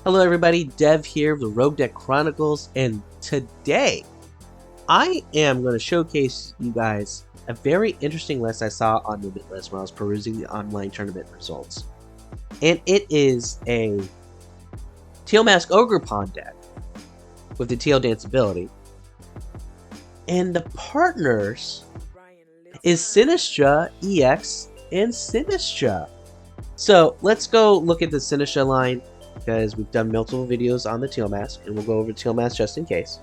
Hello everybody, Dev here of the Rogue Deck Chronicles, and today I am going to showcase you guys a very interesting list I saw on the list when I was perusing the online tournament results. And it is a Teal Mask Ogre Pond deck with the Teal Dance ability. And the partners is Sinistra, EX, and Sinistra. So let's go look at the Sinistra line, because we've done multiple videos on the Teal Mask, and we'll go over Teal Mask just in case.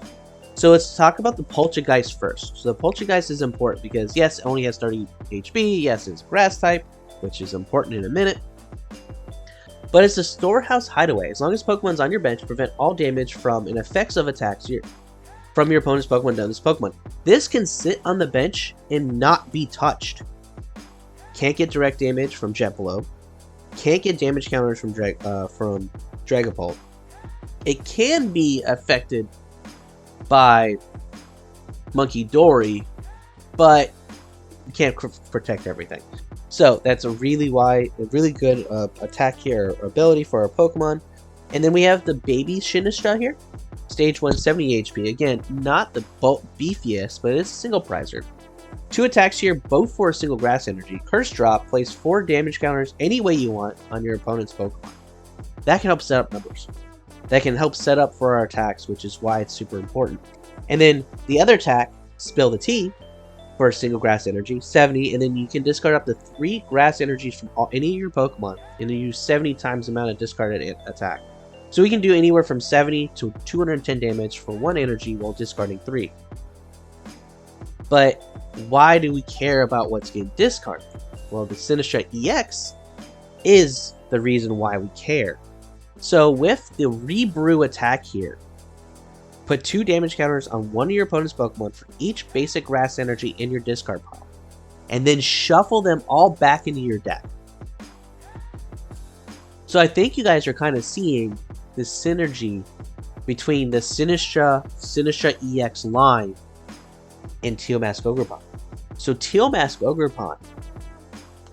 So let's talk about the Poltergeist first. So the Poltergeist is important because, yes, it only has 30 HP, yes, it's grass type, which is important in a minute. But it's a storehouse hideaway. As long as Pokemon's on your bench, prevent all damage from and effects of attacks from your opponent's Pokemon done this Pokemon. This can sit on the bench and not be touched. Can't get direct damage from Jet Below. Can't get damage counters from Dragapult. It can be affected by Monkey Dory, but you can't protect everything. So that's a really good attack here ability for our Pokemon. And then we have the baby Sinistra here. Stage 1, 70 HP. Again, not the beefiest, but it's a single prizer. 2 attacks here, both for a single grass energy. Curse Drop, place 4 damage counters any way you want on your opponent's Pokemon. That can help set up numbers. That can help set up for our attacks, which is why it's super important. And then the other attack, Spill the Tea, for a single grass energy, 70, and then you can discard up to 3 grass energies from any of your Pokemon, and then use 70 times the amount of discarded attack. So we can do anywhere from 70 to 210 damage for 1 energy while discarding 3. But why do we care about what's getting discarded? Well, the Sinistra EX is the reason why we care. So with the Rebrew attack here, put 2 damage counters on one of your opponent's Pokemon for each basic grass energy in your discard pile, and then shuffle them all back into your deck. So I think you guys are kind of seeing the synergy between the Sinistra EX line and Teal Mask Ogre Pond. So Teal Mask Ogre Pond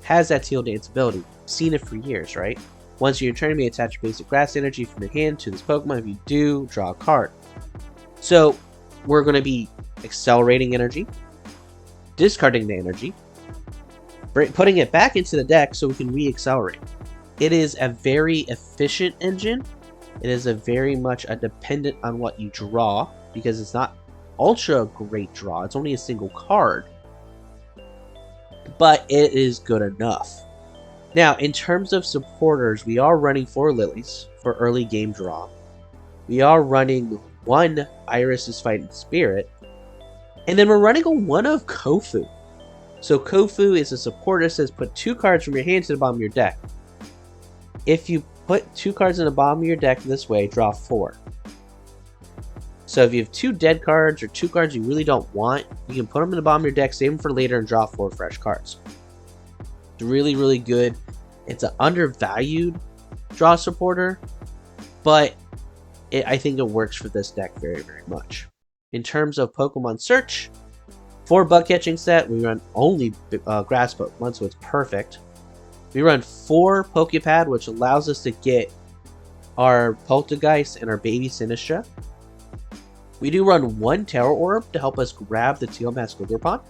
has that Teal Dance ability. Seen it for years, right? Once you're turning me, attach basic grass energy from your hand to this Pokemon. If you do, draw a card. So we're going to be accelerating energy, discarding the energy, putting it back into the deck so we can re-accelerate. It is a very efficient engine. It is a very much dependent on what you draw, because it's not ultra great draw. It's only a single card, but it is good enough. Now, in terms of supporters, we are running 4 Lilies for early game draw. We are running 1 Iris's Fighting Spirit, and then we're running a 1 of Kofu. So Kofu is a supporter that says put 2 cards from your hand to the bottom of your deck. If you put 2 cards in the bottom of your deck this way, draw 4. So if you have 2 dead cards or 2 cards you really don't want, you can put them in the bottom of your deck, save them for later, and draw 4 fresh cards. It's really good. It's an undervalued draw supporter, but I think it works for this deck very much. In terms of Pokemon search, for bug catching set, we run only grass Pokemon, so it's perfect. We run 4 Pokepad, which allows us to get our Poltergeist and our baby Sinistra. We do run 1 Terror Orb to help us grab the Teal Mask Ogre Pond.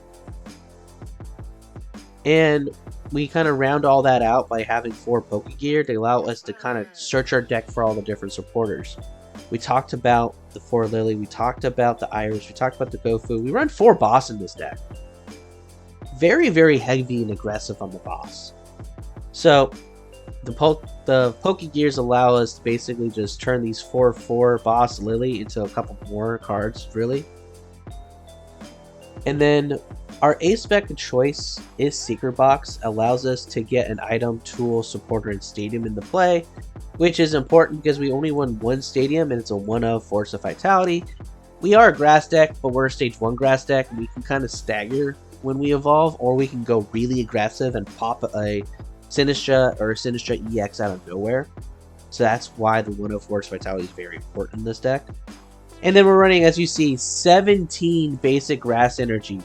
And we kind of round all that out by having 4 Pokegear to allow us to kind of search our deck for all the different supporters. We talked about the 4 Lily, we talked about the Iris, we talked about the Kofu. We run 4 Boss in this deck. Very heavy and aggressive on the Boss. So the Pokegears allow us to basically just turn these 4/4 Boss Lily into a couple more cards, really. And then our ace spec of choice is Secret Box. Allows us to get an item, tool, supporter, and stadium into play, which is important because we only won 1 stadium, and it's a 1 of Force of Vitality. We are a grass deck, but we're a stage 1 grass deck, and we can kind of stagger when we evolve, or we can go really aggressive and pop a Sinistra or Sinistra EX out of nowhere. So that's why the 1 of Force Vitality is very important in this deck. And then we're running, as you see, 17 basic grass energy.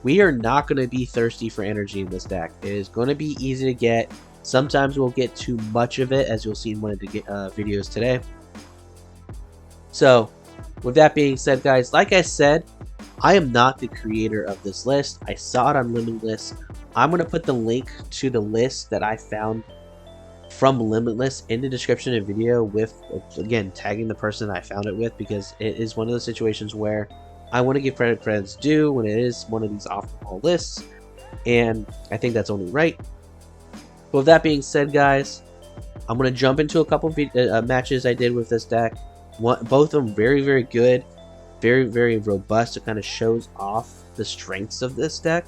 We are not going to be thirsty for energy in this deck. It is going to be easy to get. Sometimes we'll get too much of it, as you'll see in one of the videos today. So, with that being said, guys, like I said, I am not the creator of this list. I saw it on Limitless. I'm going to put the link to the list that I found from Limitless in the description of the video with, again, tagging the person I found it with, because it is one of those situations where I want to give credit's due when it is one of these off-the-wall lists, and I think that's only right. But with that being said, guys, I'm going to jump into a couple matches I did with this deck. Both of them very, very good. Very, very robust. It kind of shows off the strengths of this deck.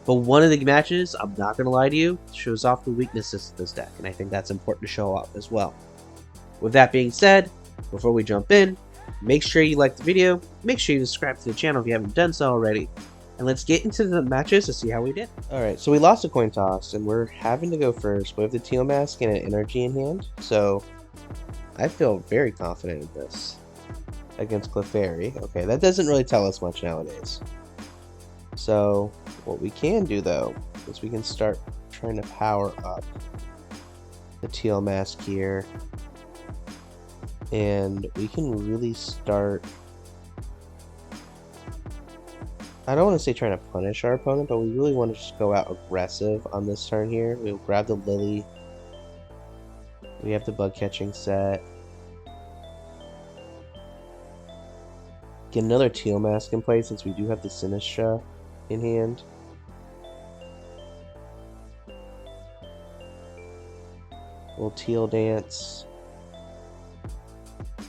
But one of the matches, I'm not going to lie to you, shows off the weaknesses of this deck. And I think that's important to show off as well. With that being said, before we jump in, make sure you like the video. Make sure you subscribe to the channel if you haven't done so already. And let's get into the matches to see how we did. Alright, so we lost a coin toss, and we're having to go first. We have the Teal Mask and an energy in hand. So I feel very confident in this. Against Clefairy. Okay, that doesn't really tell us much nowadays. So, what we can do, though, is we can start trying to power up the Teal Mask here. And we can really start... I don't want to say trying to punish our opponent, but we really want to just go out aggressive on this turn here. We'll grab the Lily. We have the Bug Catching set. Get another Teal Mask in play since we do have the Sinistra in hand. Little Teal Dance.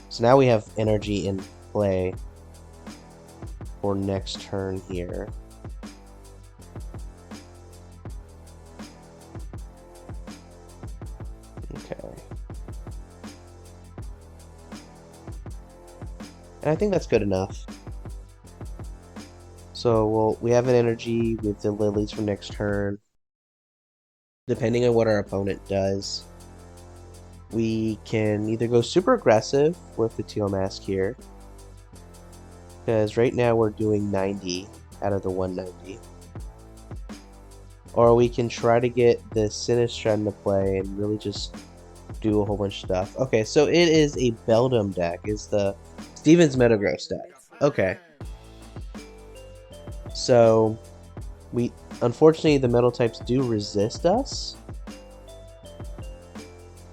So now we have energy in play for next turn here. Okay. And I think that's good enough. So we have an energy with the lilies for next turn. Depending on what our opponent does, we can either go super aggressive with the Teal Mask here, because right now we're doing 90 out of the 190. Or we can try to get the Sinistra into play and really just do a whole bunch of stuff. Okay, so it is a Beldum deck. It's the Steven's Metagross deck. Okay. So, unfortunately, the metal types do resist us.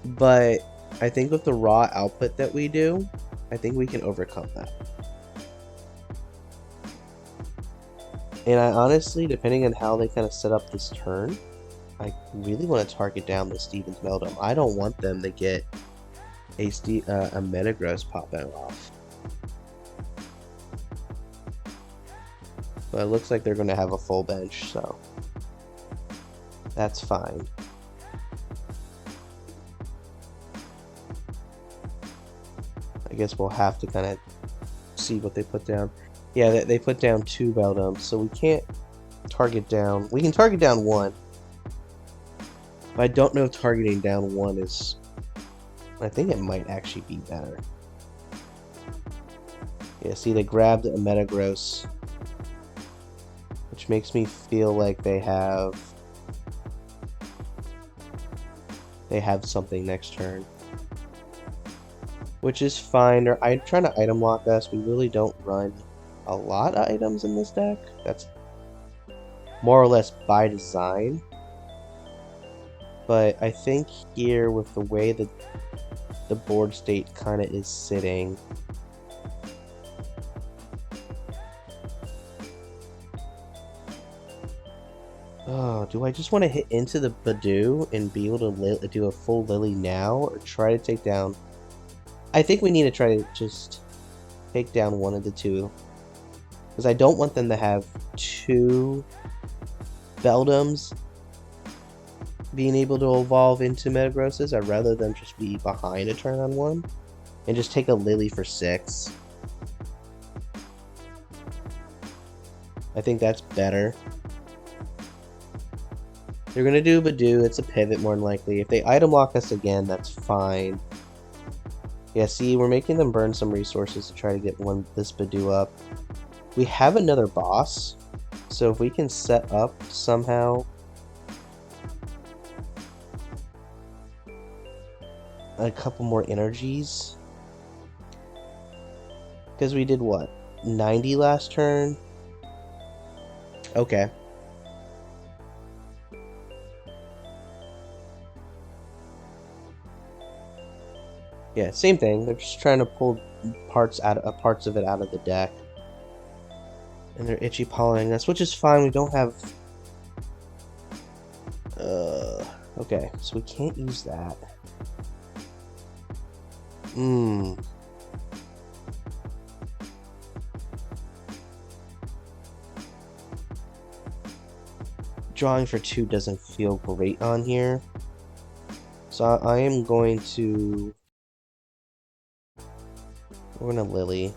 But I think with the raw output that we do, I think we can overcome that. And I honestly, depending on how they kind of set up this turn, I really want to target down the Steven's Meldum. I don't want them to get a Metagross popping off. But it looks like they're going to have a full bench, so that's fine. I guess we'll have to kind of see what they put down. Yeah, they put down 2 Beldums, so we can't target down. We can target down 1. But I don't know if targeting down 1 is... I think it might actually be better. Yeah, see, they grabbed a Metagross, which makes me feel like they have something next turn. Which is fine. They're trying to item lock us. We really don't run a lot of items in this deck. That's more or less by design. But I think here, with the way that the board state kind of is sitting, oh, do I just want to hit into the Badoo and be able to do a full Lily now, or try to take down... I think we need to try to just take down one of the two, because I don't want them to have 2 Beldums being able to evolve into Metagrosses. I'd rather them just be behind a turn on 1 and just take a Lily for 6. I think that's better. They're going to do Badoo. It's a pivot more than likely. If they item lock us again, that's fine. Yeah, see, we're making them burn some resources to try to get this Badoo up. We have another boss, so if we can set up somehow a couple more energies, Because we did what? 90 last turn? Okay. Yeah, same thing. They're just trying to pull parts of it out of the deck. And they're itchy pawing us, which is fine. We don't have... okay, so we can't use that. Drawing for 2 doesn't feel great on here. So I am going to... We're gonna Lily.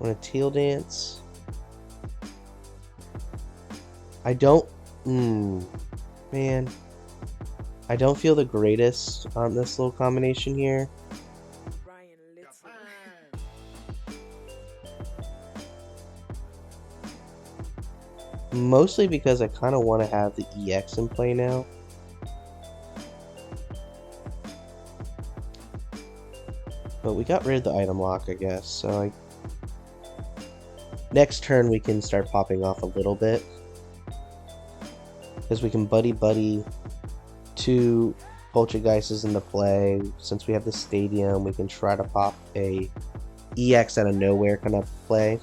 I'm gonna Teal Dance. I don't... man. I don't feel the greatest on this little combination here. Mostly because I kind of want to have the EX in play now. But we got rid of the item lock, I guess. So next turn we can start popping off a little bit. Because we can buddy 2 Poltergeists into play. Since we have the Stadium, we can try to pop a EX out of nowhere kind of play.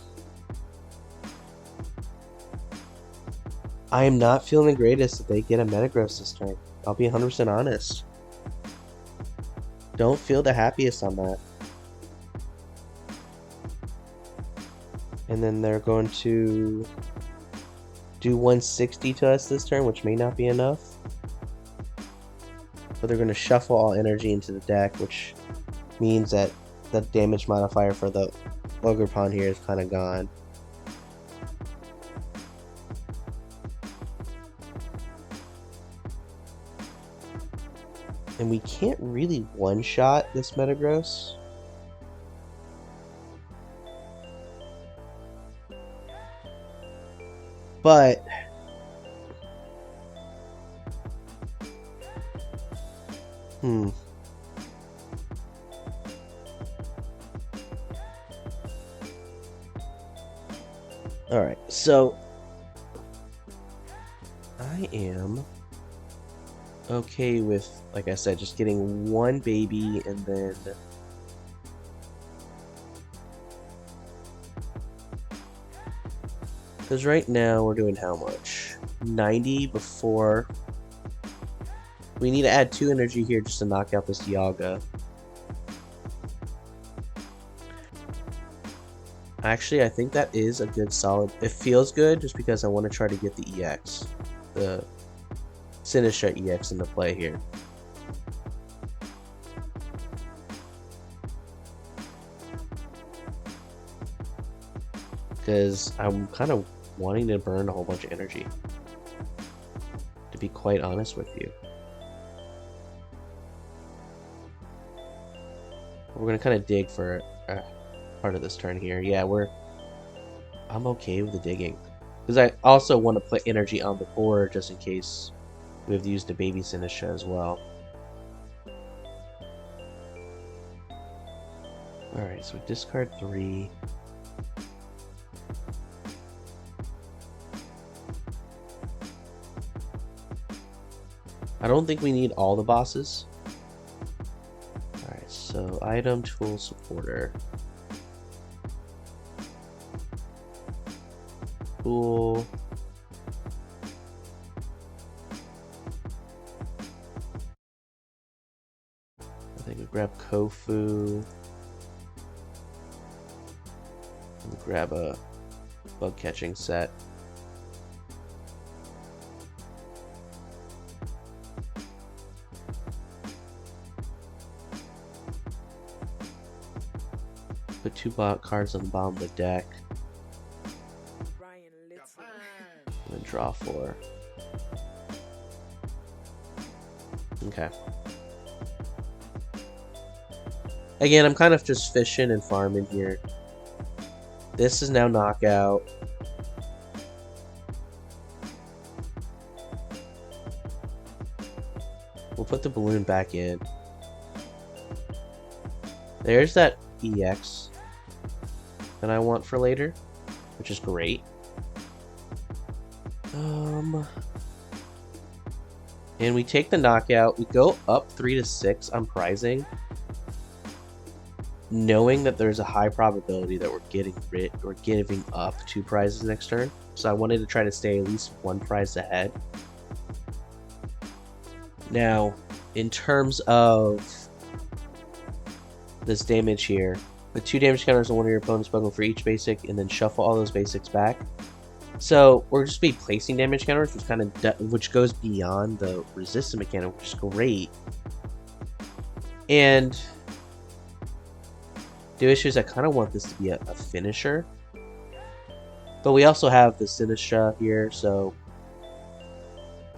I am not feeling the greatest that they get a Metagross this turn. I'll be 100% honest. Don't feel the happiest on that. And then they're going to do 160 to us this turn, which may not be enough. But they're going to shuffle all energy into the deck, which means that the damage modifier for the Ogerpon here is kind of gone. And we can't really one-shot this Metagross. But alright, so I am okay with, like I said, just getting 1 baby and then because right now we're doing how much? 90 before. We need to add 2 energy here just to knock out this Yaga. Actually, I think that is a good solid. It feels good just because I want to try to get the EX. The Sinistra EX into play here. Because I'm kind of wanting to burn a whole bunch of energy, to be quite honest with you. We're going to kind of dig for part of this turn here. Yeah, I'm okay with the digging. Because I also want to put energy on the board just in case we have to use the baby Sinistra as well. Alright, so discard 3. I don't think we need all the bosses. Alright, so item, tool, supporter. Cool. I think we grab Kofu. And grab a bug catching set. Put 2 cards on the bottom of the deck. And then draw 4. Okay. Again, I'm kind of just fishing and farming here. This is now knockout. We'll put the balloon back in. There's that EX that I want for later, which is great. And we take the knockout. We go up 3 to 6 on prizing, knowing that there's a high probability that we're giving up 2 prizes next turn. So I wanted to try to stay at least 1 prize ahead. Now, in terms of this damage here, put 2 damage counters on one of your opponent's Pokemon for each basic, and then shuffle all those basics back. So we're just be placing damage counters, which goes beyond the resistance mechanic, which is great. And the issue is I kind of want this to be a finisher, but we also have the Sinistra here, so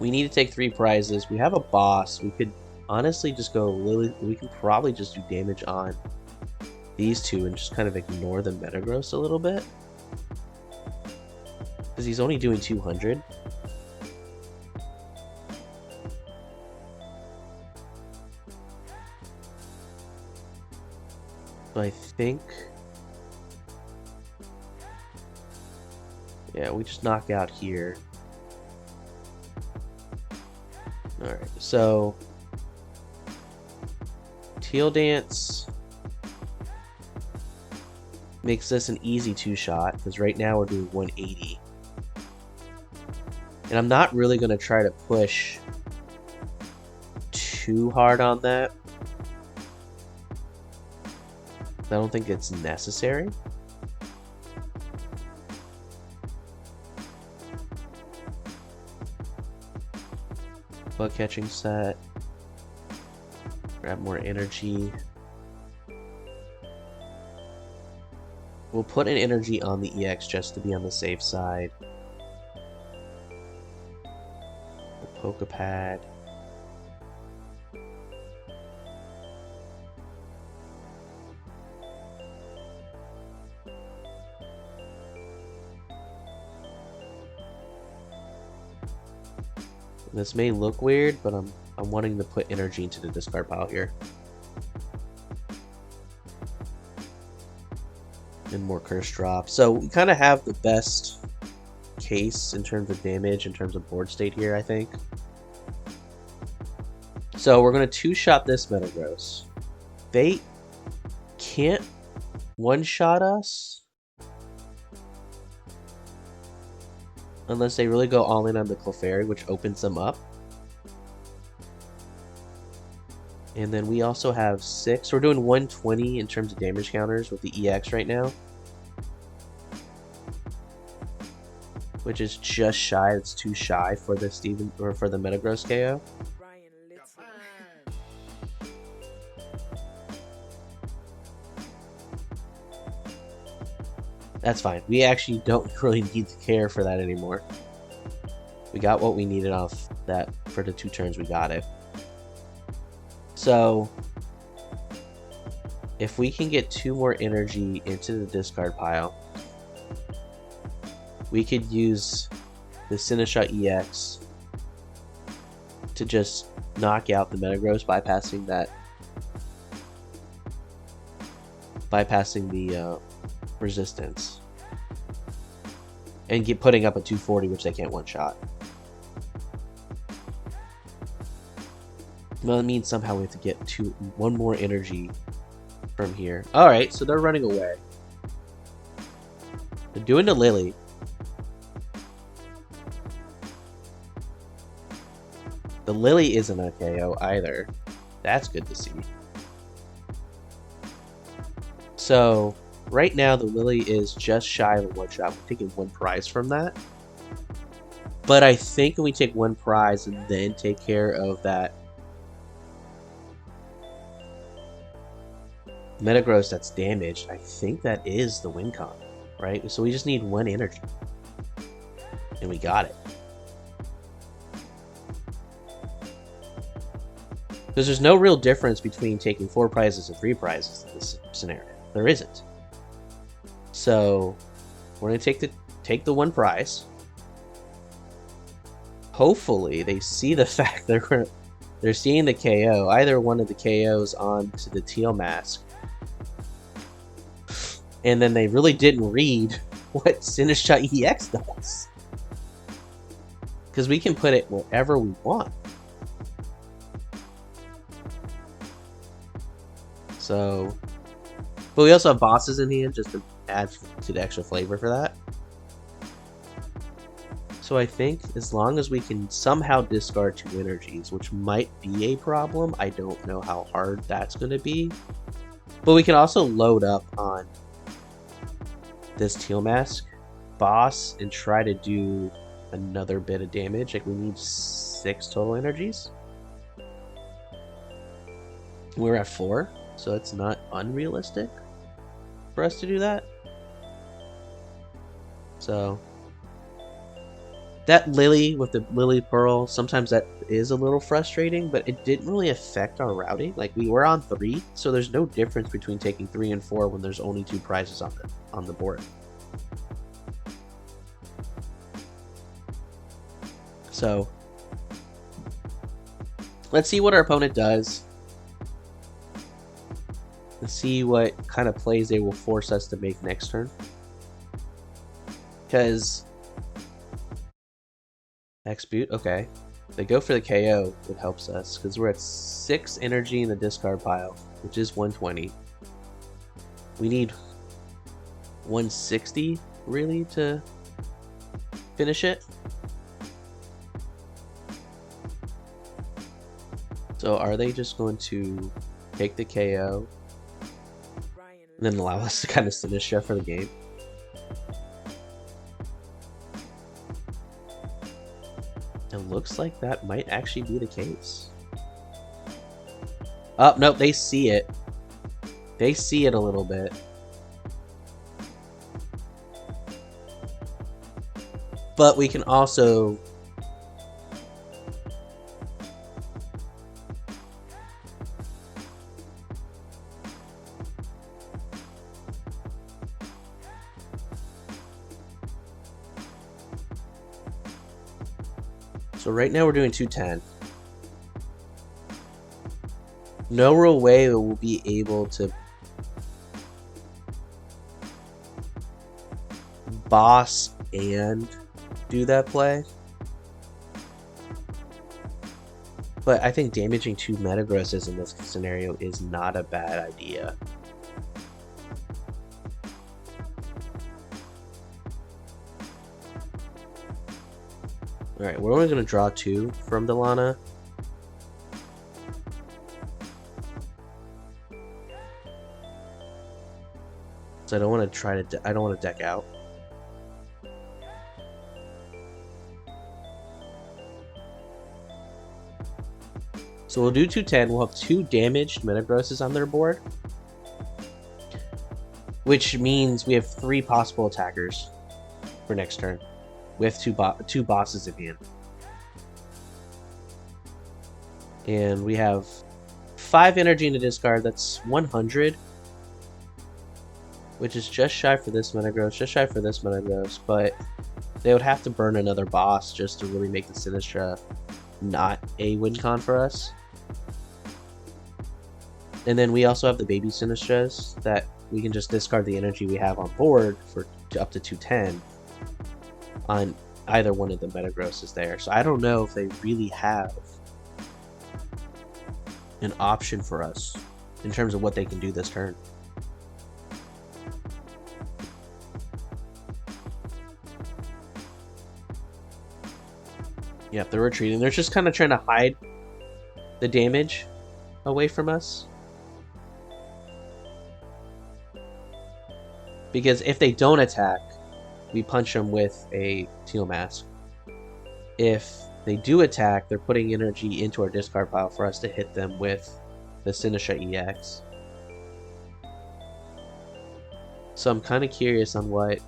we need to take 3 prizes. We have a boss. We could honestly just go Lily. We can probably just do damage on these 2 and just kind of ignore the Metagross a little bit, because he's only doing 200. So I think, yeah, we just knock out here. Alright, so Teal Dance makes this an easy 2-shot, because right now we're doing 180. And I'm not really going to try to push too hard on that. I don't think it's necessary. Bug catching set. Grab more energy. We'll put an energy on the EX just to be on the safe side. Pokepad. This may look weird, but I'm wanting to put energy into the discard pile here. And more curse drop. So we kind of have the best case in terms of damage, in terms of board state here, I think. So we're going to 2-shot this Metagross. They can't 1-shot us unless they really go all in on the Clefairy, which opens them up. And then we also have 6. We're doing 120 in terms of damage counters with the EX right now, which is just shy. It's too shy for the for the Metagross KO. That's fine. We actually don't really need to care for that anymore. We got what we needed off that for the 2 turns. We got it. So if we can get 2 more energy into the discard pile, we could use the Sinistra EX to just knock out the Metagross, bypassing the resistance, and putting up a 240, which they can't 1-shot. Well, it means somehow we have to get 1 more energy from here. Alright, so they're running away. They're doing the Lily. The Lily isn't a KO either. That's good to see. So right now the Lily is just shy of a 1-shot. We're taking 1 prize from that. But I think we take 1 prize and then take care of that Metagross that's damaged. I think that is the win con, right? So we just need 1 energy. And we got it. Because there's no real difference between taking 4 prizes and 3 prizes in this scenario. There isn't. So we're going to take the 1 prize. Hopefully they see the fact they're They're seeing the KO, either one of the KOs onto the teal mask. And then they really didn't read what Sinistcha EX does. Because we can put it wherever we want. So, but we also have bosses in hand just to add to the extra flavor for that. So I think as long as we can somehow discard 2 energies, which might be a problem, I don't know how hard that's going to be. But we can also load up on this teal mask boss and try to do another bit of damage. Like we need 6 total energies. We're at 4, so it's not unrealistic for us to do that. So that Lily with the Lily Pearl, sometimes that is a little frustrating, but it didn't really affect our routing. Like we were on 3, so there's no difference between taking 3 and 4 when there's only 2 prizes on the board. So let's see what our opponent does. Let's see what kind of plays they will force us to make next turn. Because X boot, okay. They go for the KO, it helps us because we're at 6 energy in the discard pile, which is 120. We need 160 really to finish it. So are they just going to take the KO and then allow us to kind of Sinistcha for the game? It looks like that might actually be the case. Oh, nope, they see it. They see it a little bit. But we can also... So right now we're doing 210. No real way that we'll be able to boss and do that play. But I think damaging 2 Metagrosses in this scenario is not a bad idea. Alright, we're only going to draw 2 from Delana. So I don't want to try to... I don't want to deck out. So we'll do 210. We'll have 2 damaged Metagrosses on their board. Which means we have 3 possible attackers for next turn. With 2 bosses in hand. And we have 5 energy in the discard. That's 100. Which is just shy for this Metagross, just shy for this Metagross. But they would have to burn another boss just to really make the Sinistcha not a win con for us. And then we also have the baby Sinistchas that we can just discard the energy we have on board for up to 210. On either one of the Metagrosses there. So I don't know if they really have an option for us in terms of what they can do this turn. Yep, they're retreating. They're just kind of trying to hide the damage away from us. Because if they don't attack, we punch them with a teal mask. If they do attack, they're putting energy into our discard pile for us to hit them with the Sinistcha EX. So I'm kind of curious on what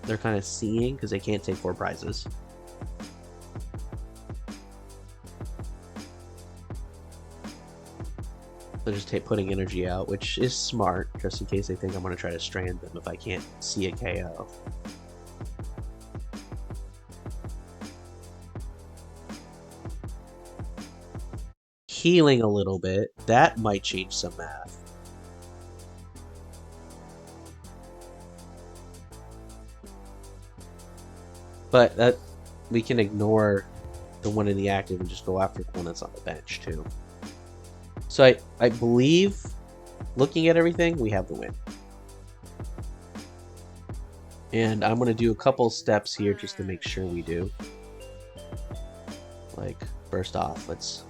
they're kind of seeing, because they can't take 4 prizes. They're just putting energy out, which is smart, just in case they think I'm going to try to strand them if I can't see a KO. healing a little bit. That might change some math. But that we can ignore the one in the active and just go after the one that's on the bench too. So I believe, looking at everything, we have the win. And I'm going to do a couple steps here just to make sure we do. Like, first off, let's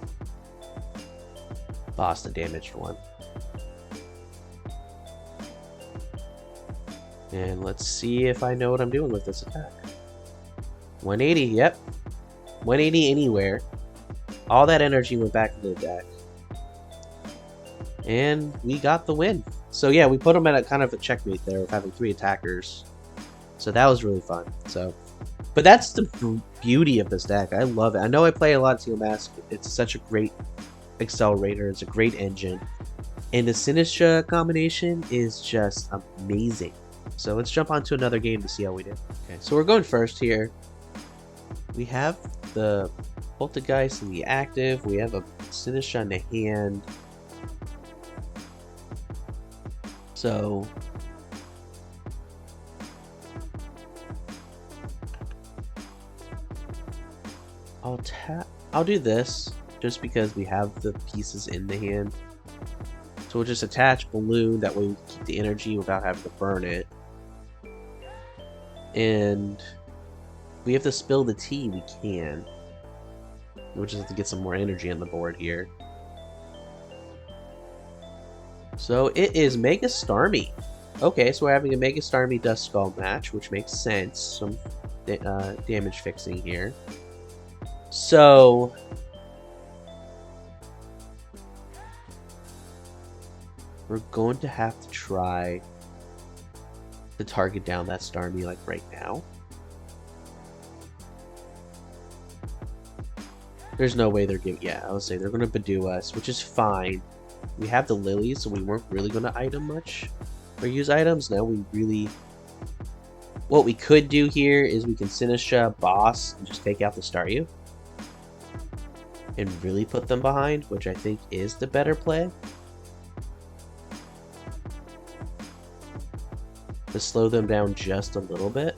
boss the damaged one. And let's see if I know what I'm doing with this attack. 180, yep. 180 anywhere. All that energy went back into the deck. And we got the win. So yeah, we put them at a kind of a checkmate there of having 3 attackers. So that was really fun. So, but that's the beauty of this deck. I love it. I know I play a lot of Teal Mask. It's such a great accelerator. It's a great engine. And the Sinistra combination is just amazing. So let's jump on to another game to see how we do. Okay, so we're going first here. We have the Poltergeist in the active. We have a Sinistra in the hand. So I'll do this just because we have the pieces in the hand. So we'll just attach Balloon, that way we keep the energy without having to burn it. And if we have to spill the tea, we can. We'll just have to get some more energy on the board here. So it is Mega Starmie. Okay, so we're having a Mega Starmie Dust Skull match, which makes sense. Some damage fixing here. So we're going to have to try to target down that Starmie like right now. There's no way they're giving. Yeah, I would say they're going to Badoo us, which is fine. We have the lilies, so we weren't really going to item much or use items. Now we really. What we could do here is we can Sinistra boss and just take out the Staryu and really put them behind, which I think is the better play. To slow them down just a little bit.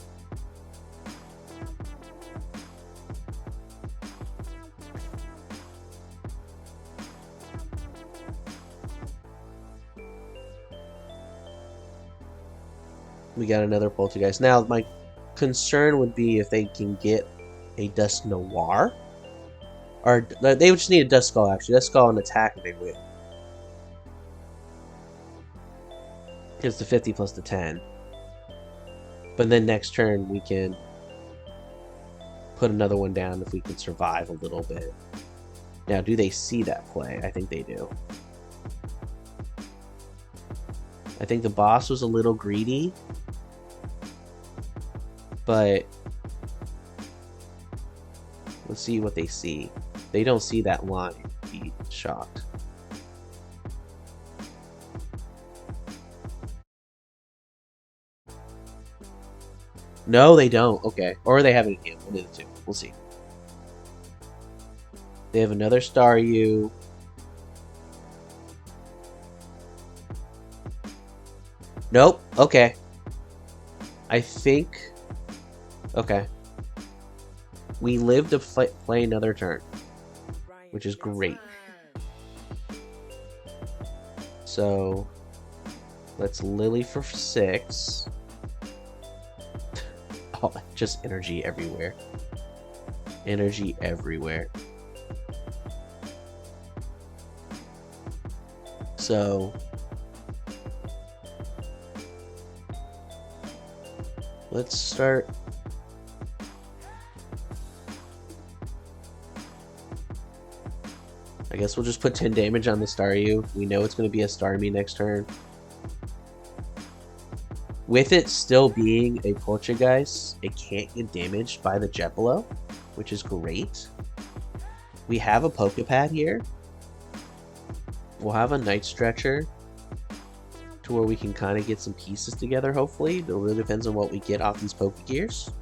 We got another Poltergeist. Now, my concern would be if they can get a Dust Noir. Or, they would just need a Dust Skull, actually. Dust Skull and attack and they win. It's the 50 plus the 10. But then next turn, we can put another one down if we can survive a little bit. Now, do they see that play? I think they do. I think the boss was a little greedy. But let's see what they see. They don't see that line. Be shocked. No, they don't. Okay. Or they have it in hand. One of the two. We'll see. They have another Staryu. Nope. Okay. I think. Okay. We live to play another turn, which is great. So let's Lily for 6. Oh, just energy everywhere. Energy everywhere. So let's start. I guess we'll just put 10 damage on the Staryu. We know it's going to be a Starmie next turn. With it still being a Poltergeist, it can't get damaged by the Jetblow, which is great. We have a Pokepad here. We'll have a Night Stretcher to where we can kind of get some pieces together, hopefully. It really depends on what we get off these Pokegears.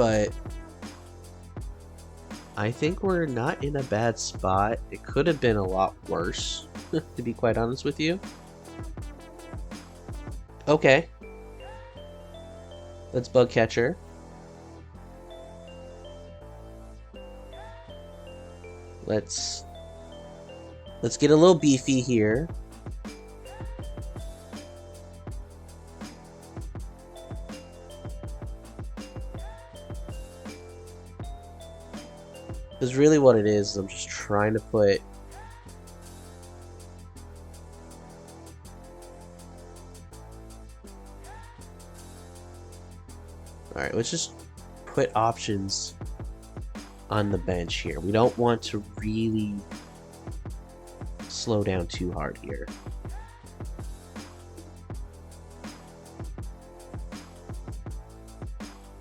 but I think we're not in a bad spot. It could have been a lot worse, to be quite honest with you. Okay. Let's bug catcher. Let's get a little beefy here. Because really what it is I'm just trying to put Alright, let's just put options on the bench here. We don't want to really slow down too hard here.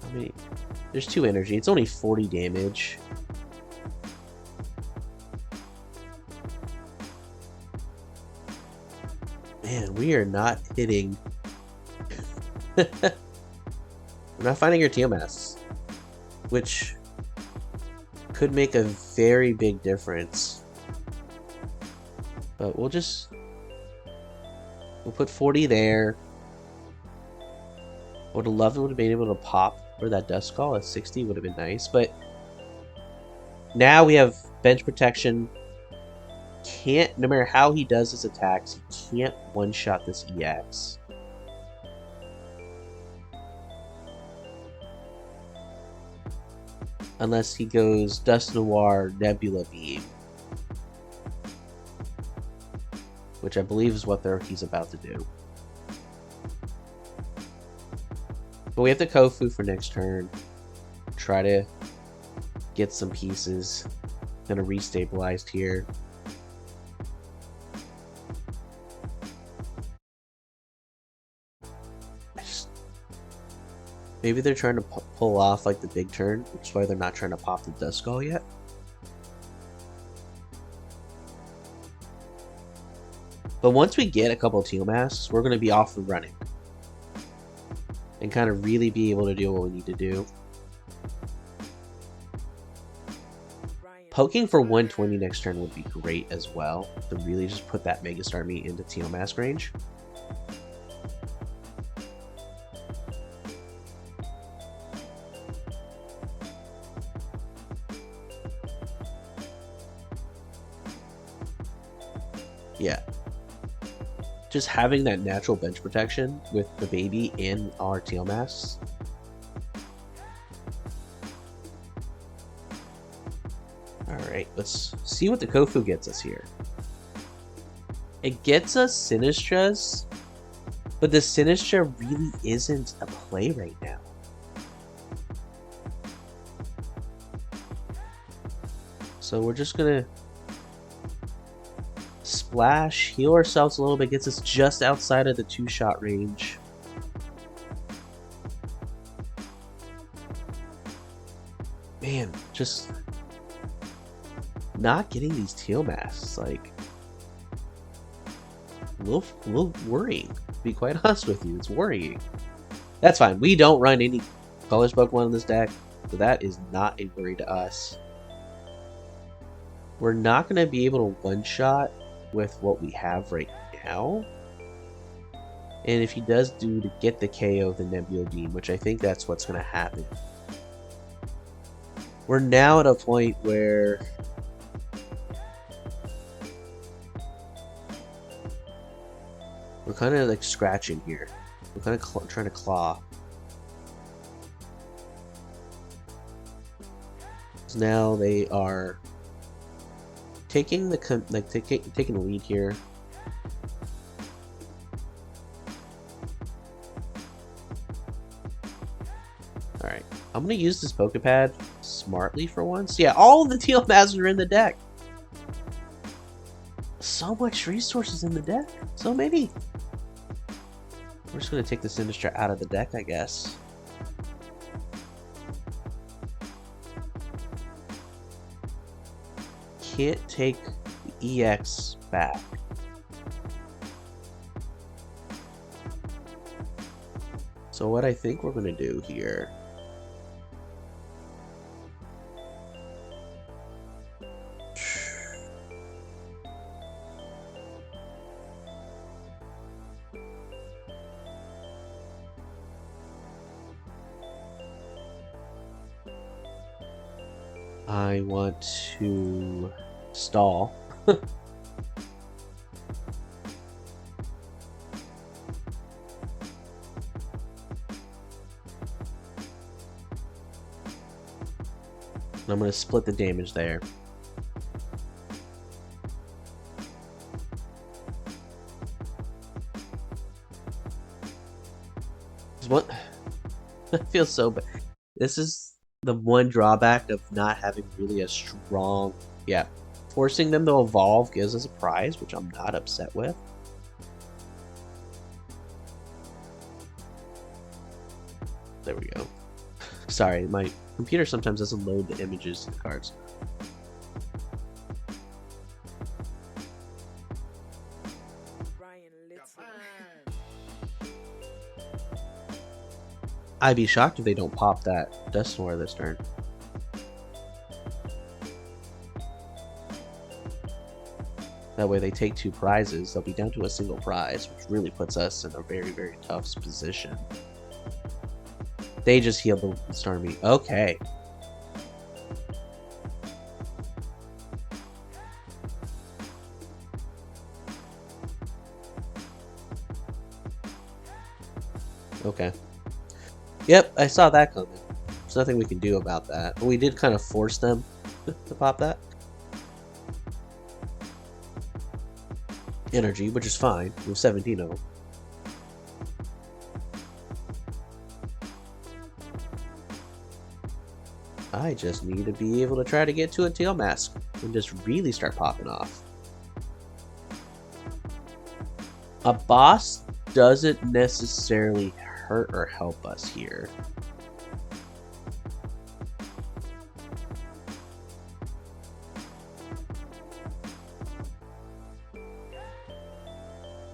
I mean, there's 2 energy. It's only 40 damage. Man, we are not hitting. We're not finding our Tiamas, which could make a very big difference. But we'll put 40 there. Would have loved it would have been able to pop for that Dust Call at 60 would have been nice, but now we have bench protection. Can't, no matter how he does his attacks, he can't one-shot this EX. Unless he goes Dust Noir Nebula Beam, which I believe is what he's about to do. But we have the Kofu for next turn. Try to get some pieces. Gonna restabilized here. Maybe they're trying to pull off like the big turn, which is why they're not trying to pop the Dust Skull yet. But once we get a couple of Teal Masks, we're going to be off and running. And kind of really be able to do what we need to do. Poking for 120 next turn would be great as well, to really just put that Mega Starmie into Teal Mask range. Yeah. Just having that natural bench protection with the baby and our Teal Masks. Alright, let's see what the Kofu gets us here. It gets us Sinistras, but the Sinistra really isn't a play right now. So we're just gonna splash, heal ourselves a little bit, gets us just outside of the 2-shot range. Man, just not getting these Teal Masks, like, a little worrying, to be quite honest with you. It's worrying. That's fine. We don't run any Colors Pokemon in this deck, so that is not a worry to us. We're not going to be able to one-shot with what we have right now. And if he does do to get the KO, the Nebula Beam, which I think that's what's going to happen. We're now at a point where we're kind of like scratching here. We're kind of trying to claw. So now they are taking the taking the lead here. All right, I'm gonna use this Pokepad smartly for once. Yeah, all of the Teal Masks are in the deck. So much resources in the deck. So many. We're just gonna take the Sinistra out of the deck, I guess. Can't take the EX back. So what I think we're gonna do here I want to stall. I'm going to split the damage there. What? It feels so bad. This is the one drawback of not having really a strong... Yeah. Forcing them to evolve gives us a prize, which I'm not upset with. There we go. Sorry, my computer sometimes doesn't load the images to the cards. I'd be shocked if they don't pop that Dusknoir this turn. That way they take 2 prizes, they'll be down to a single prize, which really puts us in a very, very tough position. They just healed the Starmie. Okay. Okay. Yep, I saw that coming. There's nothing we can do about that. But we did kind of force them to pop that. Energy, which is fine. We have 17 of them. I just need to be able to try to get to a tail mask and just really start popping off. A boss doesn't necessarily hurt or help us here.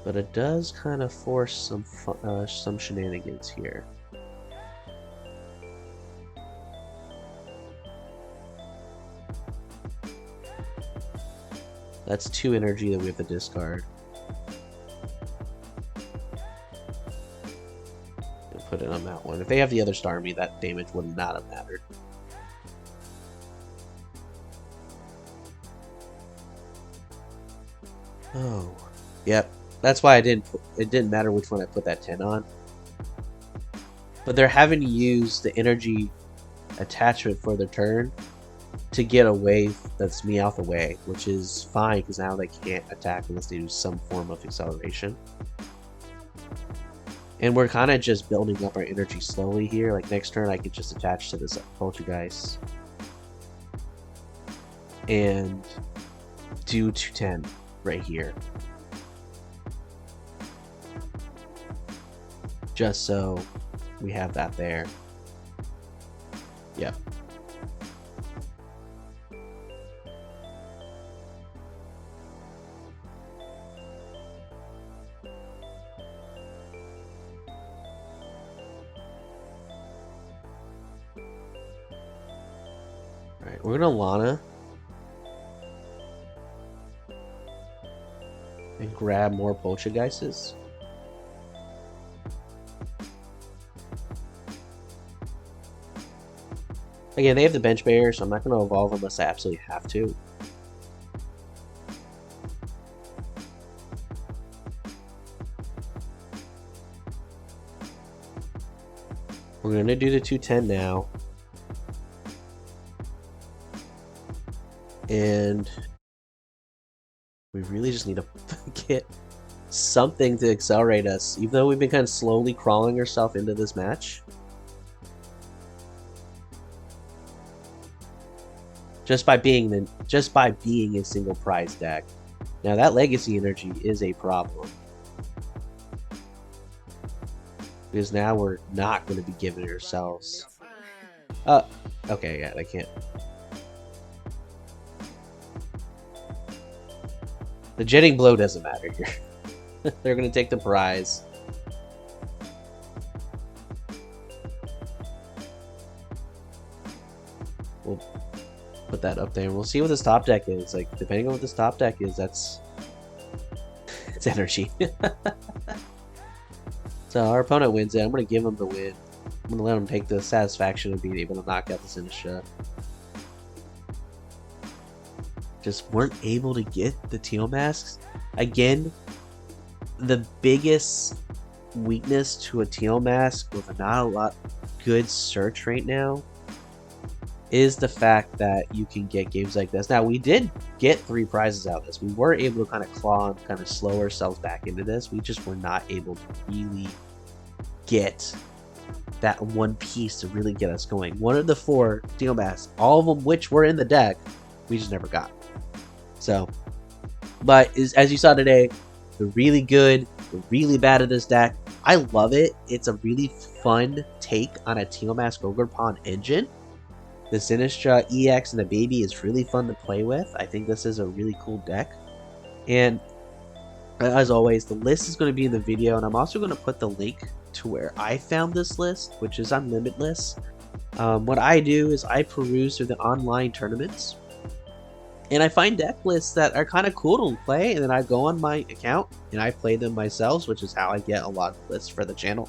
But it does kind of force some shenanigans here. That's 2 energy that we have to discard. We'll put it on that one. If they have the other Starmie, that damage would not have mattered. Oh, yep. That's why it didn't matter which one I put that 10 on. But they're having to use the energy attachment for their turn to get away, that's me out the way, which is fine because now they can't attack unless they do some form of acceleration. And we're kind of just building up our energy slowly here. Like next turn I could just attach to this Poltergeist and do 210 right here. Just so we have that there. Yep. Alright, we're gonna Lana and grab more Poltergeists. Again, they have the bench bear, so I'm not going to evolve unless I absolutely have to. We're going to do the 210 now. And we really just need to get something to accelerate us, even though we've been kind of slowly crawling ourselves into this match. Just by being a single prize deck. Now that legacy energy is a problem. Because now we're not going to be giving ourselves... okay, yeah, they can't. The jetting blow doesn't matter here. They're going to take the prize. We'll put that up there. We'll see what this top deck is. Like, depending on what this top deck is, that's... it's energy. So our opponent wins it. I'm going to give him the win. I'm going to let him take the satisfaction of being able to knock out this Innisha. just weren't able to get the teal masks. Again, the biggest weakness to a teal mask with not a lot good search right now is the fact that you can get games like this. Now, we did get 3 prizes out of this. We were able to kind of claw and kind of slow ourselves back into this. We just were not able to really get that one piece to really get us going. One of the 4 teal masks, all of them which were in the deck, we just never got. So, but as you saw today, the really good, the really bad of this deck, I love it. It's a really fun take on a teal mask Ogre Pawn engine. The Sinistra EX and the Baby is really fun to play with. I think this is a really cool deck. And as always, the list is going to be in the video, and I'm also going to put the link to where I found this list, which is on Limitless. What I do is I peruse through the online tournaments, and I find deck lists that are kind of cool to play, and then I go on my account and I play them myself, which is how I get a lot of lists for the channel.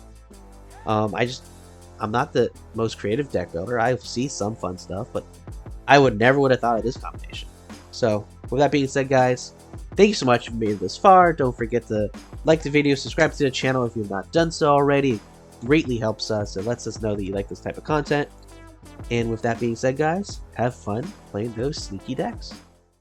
I'm not the most creative deck builder. I see some fun stuff, but I would have thought of this combination. So, with that being said, guys, thank you so much for made it this far. Don't forget to like the video, subscribe to the channel if you've not done so already. It greatly helps us. It lets us know that you like this type of content. And with that being said, guys, have fun playing those sneaky decks.